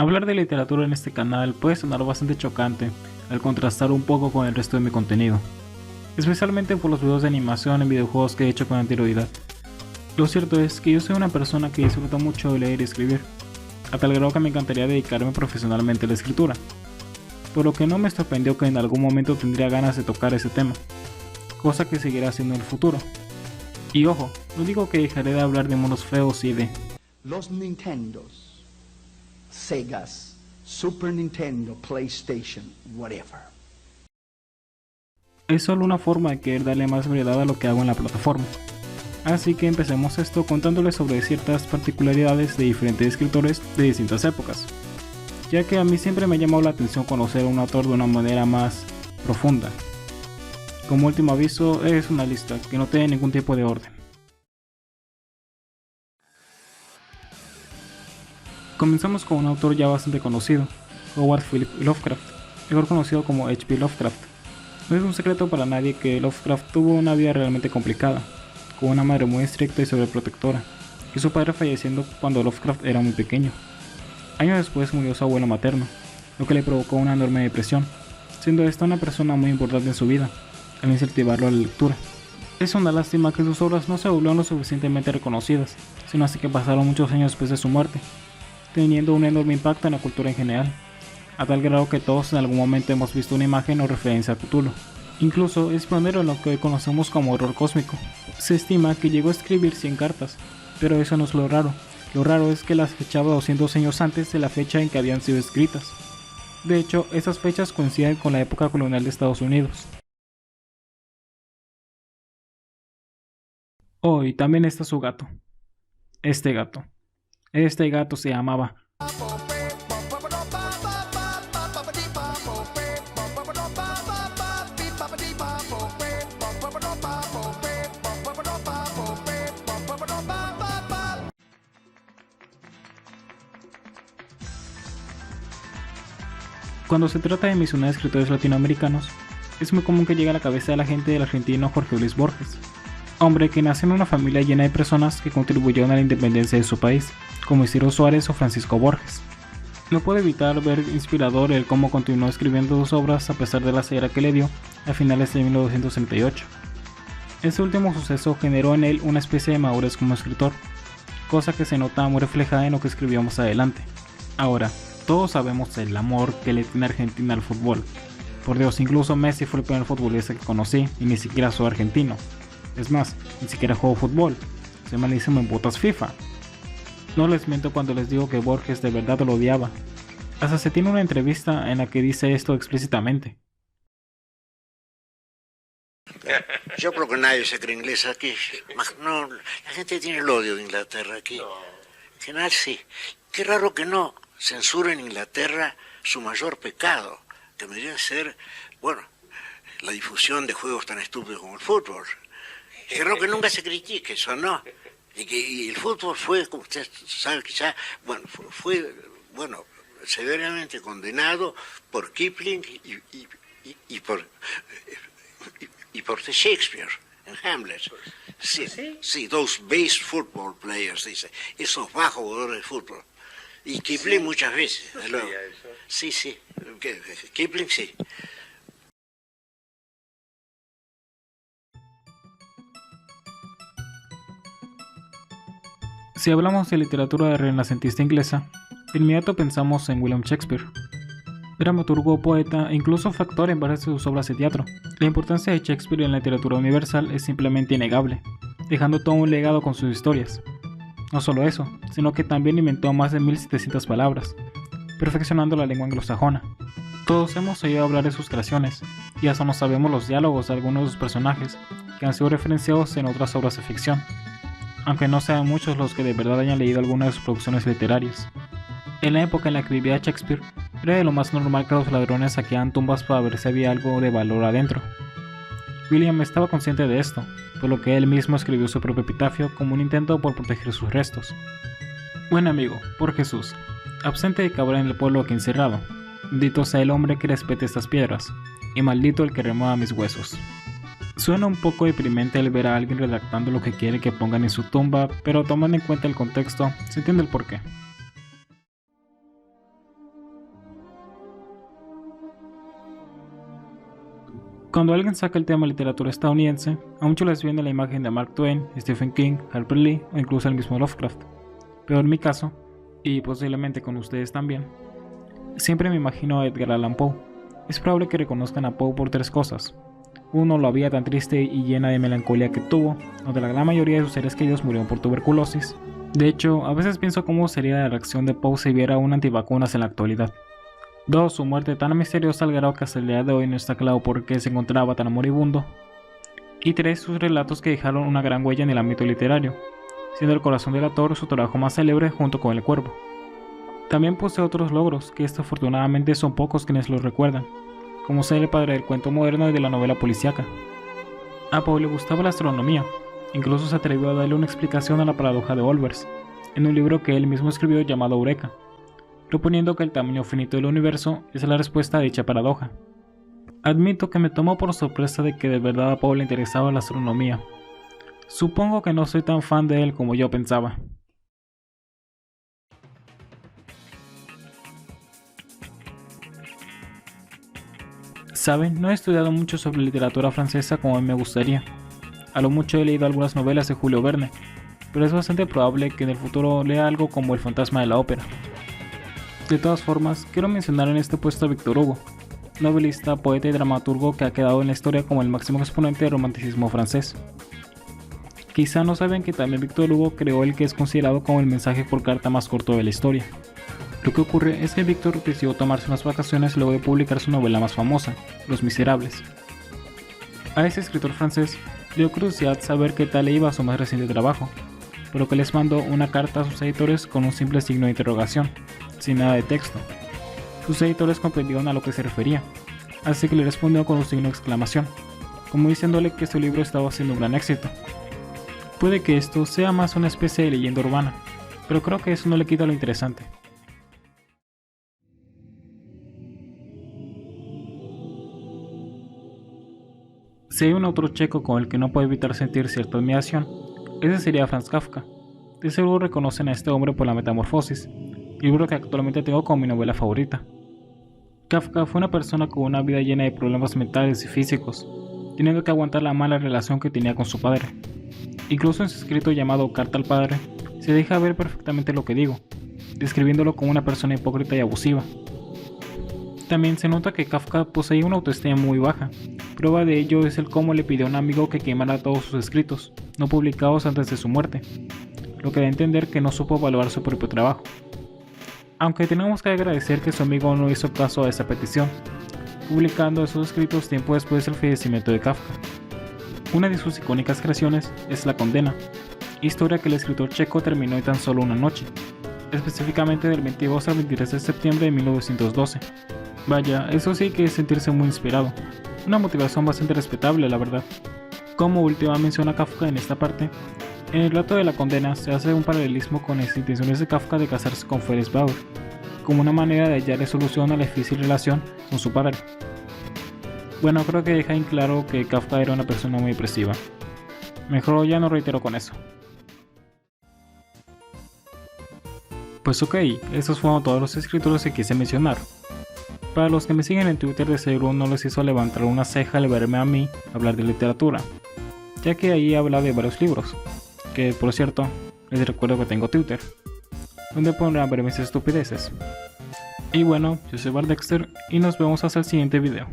Hablar de literatura en este canal puede sonar bastante chocante al contrastar un poco con el resto de mi contenido, especialmente por los videos de animación en videojuegos que he hecho con anterioridad. Lo cierto es que yo soy una persona que disfruta mucho de leer y escribir, a tal grado que me encantaría dedicarme profesionalmente a la escritura, por lo que no me sorprendió que en algún momento tendría ganas de tocar ese tema, cosa que seguirá haciendo en el futuro. Y ojo, no digo que dejaré de hablar de monos feos y de los Nintendos, Segas, Super Nintendo, PlayStation, whatever. Es solo una forma de querer darle más variedad a lo que hago en la plataforma. Así que empecemos esto contándoles sobre ciertas particularidades de diferentes escritores de distintas épocas, ya que a mí siempre me ha llamado la atención conocer a un autor de una manera más profunda. Como último aviso, es una lista que no tiene ningún tipo de orden. Comenzamos con un autor ya bastante conocido, Howard Philip Lovecraft, mejor conocido como H.P. Lovecraft. No es un secreto para nadie que Lovecraft tuvo una vida realmente complicada, con una madre muy estricta y sobreprotectora, y su padre falleciendo cuando Lovecraft era muy pequeño. Años después murió su abuelo materno, lo que le provocó una enorme depresión, siendo esta una persona muy importante en su vida, al incentivarlo a la lectura. Es una lástima que sus obras no se volvieron lo suficientemente reconocidas, sino hasta que pasaron muchos años después de su muerte, teniendo un enorme impacto en la cultura en general, a tal grado que todos en algún momento hemos visto una imagen o referencia a Cthulhu. Incluso es pionero en lo que hoy conocemos como horror cósmico. Se estima que llegó a escribir 100 cartas, pero eso no es lo raro. Lo raro es que las fechaba 200 años antes de la fecha en que habían sido escritas. De hecho, esas fechas coinciden con la época colonial de Estados Unidos. Oh, y también está su gato. Este gato. Este gato se llamaba. Cuando se trata de mencionar escritores latinoamericanos, es muy común que llegue a la cabeza de la gente del argentino Jorge Luis Borges, hombre que nació en una familia llena de personas que contribuyeron a la independencia de su país, como Isidro Suárez o Francisco Borges. No puedo evitar ver inspirador el cómo continuó escribiendo sus obras a pesar de la ceguera que le dio a finales de 1938. Este último suceso generó en él una especie de madurez como escritor, cosa que se nota muy reflejada en lo que escribió más adelante. Ahora, todos sabemos el amor que le tiene Argentina al fútbol. Por Dios, incluso Messi fue el primer futbolista que conocí y ni siquiera soy argentino. Es más, ni siquiera juego fútbol. Soy malísimo en botas FIFA. No les miento cuando les digo que Borges de verdad lo odiaba. Hasta se tiene una entrevista en la que dice esto explícitamente. Yo creo que nadie se cree inglés aquí. No, la gente tiene el odio de Inglaterra aquí. En general sí. Qué raro que no censura en Inglaterra su mayor pecado, que debería ser, bueno, la difusión de juegos tan estúpidos como el fútbol. Qué raro que nunca se critique eso, ¿no? Y el fútbol fue, como usted sabe quizá, bueno, fue severamente condenado por Kipling y por Shakespeare en Hamlet. Sí, sí, those base football players, dice, esos bajos jugadores de fútbol. Y Kipling muchas veces. Luego. Sí, sí, Kipling sí. Si hablamos de literatura renacentista inglesa, de inmediato pensamos en William Shakespeare. Dramaturgo, poeta e incluso fue actor en varias de sus obras de teatro. La importancia de Shakespeare en la literatura universal es simplemente innegable, dejando todo un legado con sus historias. No solo eso, sino que también inventó más de 1700 palabras, perfeccionando la lengua anglosajona. Todos hemos oído hablar de sus creaciones, y hasta no sabemos los diálogos de algunos de sus personajes, que han sido referenciados en otras obras de ficción, aunque no sean muchos los que de verdad hayan leído alguna de sus producciones literarias. En la época en la que vivía Shakespeare, era de lo más normal que los ladrones saquearan tumbas para ver si había algo de valor adentro. William estaba consciente de esto, por lo que él mismo escribió su propio epitafio como un intento por proteger sus restos. Buen amigo, por Jesús, absente de caber en el pueblo aquí encerrado, bendito sea el hombre que respete estas piedras, y maldito el que remueva mis huesos. Suena un poco deprimente el ver a alguien redactando lo que quiere que pongan en su tumba, pero tomando en cuenta el contexto, se entiende el porqué. Cuando alguien saca el tema de literatura estadounidense, a muchos les viene la imagen de Mark Twain, Stephen King, Harper Lee o incluso el mismo Lovecraft. Pero en mi caso, y posiblemente con ustedes también, siempre me imagino a Edgar Allan Poe. Es probable que reconozcan a Poe por 3 cosas. 1. La vida tan triste y llena de melancolía que tuvo, donde la gran mayoría de sus seres queridos murieron por tuberculosis. De hecho, a veces pienso cómo sería la reacción de Poe si viera un antivacunas en la actualidad. 2. Su muerte tan misteriosa al grado que hasta el día de hoy no está claro por qué se encontraba tan moribundo. Y 3. Sus relatos que dejaron una gran huella en el ámbito literario, siendo El corazón del autor su trabajo más célebre junto con El cuervo. También posee otros logros, que desafortunadamente son pocos quienes los recuerdan, como ser el padre del cuento moderno y de la novela policíaca. A Poe le gustaba la astronomía, incluso se atrevió a darle una explicación a la paradoja de Olbers, en un libro que él mismo escribió llamado Eureka, proponiendo que el tamaño finito del universo es la respuesta a dicha paradoja. Admito que me tomó por sorpresa de que de verdad a Poe le interesaba la astronomía. Supongo que no soy tan fan de él como yo pensaba. Saben, no he estudiado mucho sobre literatura francesa como a mí me gustaría. A lo mucho he leído algunas novelas de Julio Verne, pero es bastante probable que en el futuro lea algo como El fantasma de la ópera. De todas formas, quiero mencionar en este puesto a Victor Hugo, novelista, poeta y dramaturgo que ha quedado en la historia como el máximo exponente del romanticismo francés. Quizá no saben que también Victor Hugo creó el que es considerado como el mensaje por carta más corto de la historia. Lo que ocurre es que Victor decidió tomarse unas vacaciones luego de publicar su novela más famosa, Los Miserables. A ese escritor francés dio curiosidad saber qué tal le iba a su más reciente trabajo, por lo que les mandó una carta a sus editores con un simple signo de interrogación, sin nada de texto. Sus editores comprendieron a lo que se refería, así que le respondió con un signo de exclamación, como diciéndole que su libro estaba siendo un gran éxito. Puede que esto sea más una especie de leyenda urbana, pero creo que eso no le quita lo interesante. Si hay un autor checo con el que no puedo evitar sentir cierta admiración, ese sería Franz Kafka. De seguro reconocen a este hombre por La Metamorfosis, libro que actualmente tengo como mi novela favorita. Kafka fue una persona con una vida llena de problemas mentales y físicos, teniendo que aguantar la mala relación que tenía con su padre. Incluso en su escrito llamado Carta al Padre, se deja ver perfectamente lo que digo, describiéndolo como una persona hipócrita y abusiva. También se nota que Kafka poseía una autoestima muy baja. Prueba de ello es el cómo le pidió a un amigo que quemara todos sus escritos, no publicados antes de su muerte, lo que da a entender que no supo valorar su propio trabajo. Aunque tenemos que agradecer que su amigo no hizo caso a esa petición, publicando esos escritos tiempo después del fallecimiento de Kafka. Una de sus icónicas creaciones es La Condena, historia que el escritor checo terminó en tan solo una noche, específicamente del 22 al 23 de septiembre de 1912. Vaya, eso sí que es sentirse muy inspirado, una motivación bastante respetable, la verdad. Como última mención a Kafka en esta parte, en el relato de La Condena se hace un paralelismo con las intenciones de Kafka de casarse con Felis Bauer, como una manera de hallarle solución a la difícil relación con su padre. Bueno, creo que deja en claro que Kafka era una persona muy depresiva. Mejor ya no reitero con eso. Pues ok, esos fueron todos los escritores que quise mencionar. Para los que me siguen en Twitter, de seguro no les hizo levantar una ceja al verme a mí hablar de literatura, ya que ahí habla de varios libros, que por cierto, les recuerdo que tengo Twitter, donde podrán ver mis estupideces. Y bueno, yo soy Bardexter y nos vemos hasta el siguiente video.